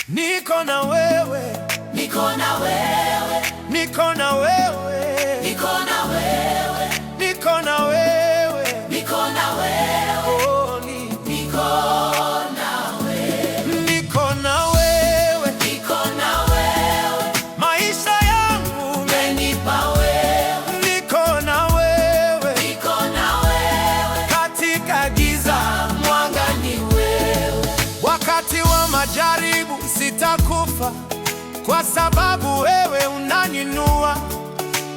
Niko na wewe, niko na wewe, niko na wewe, niko na wewe, niko na wewe, niko na wewe, oh, niko na wewe, niko na wewe, niko na wewe, maisha yangu umenipa wewe, niko na wewe, niko na wewe, katika giza mwanga ni wewe. wakati wa majaribu sitakufa, kwa sababu wewe unaninua.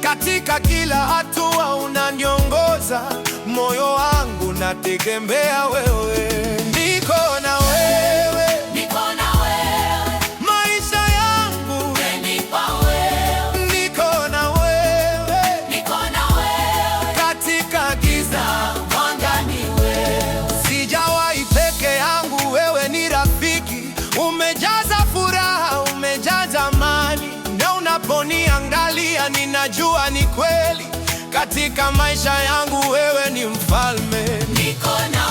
Katika kila hatua unaniongoza, moyo wangu nategemea wewe. Niko na wewe, Niko na wewe, maisha yangu umenipa wewe, niko na wewe, niko na wewe, katika giza mwanga ni wewe. sijawahi peke yangu, wewe ni rafiki, umejaza furaha, umejaza amani, na unaponiangalia ninajua ni kweli, katika maisha yangu wewe ni mfalme. Niko na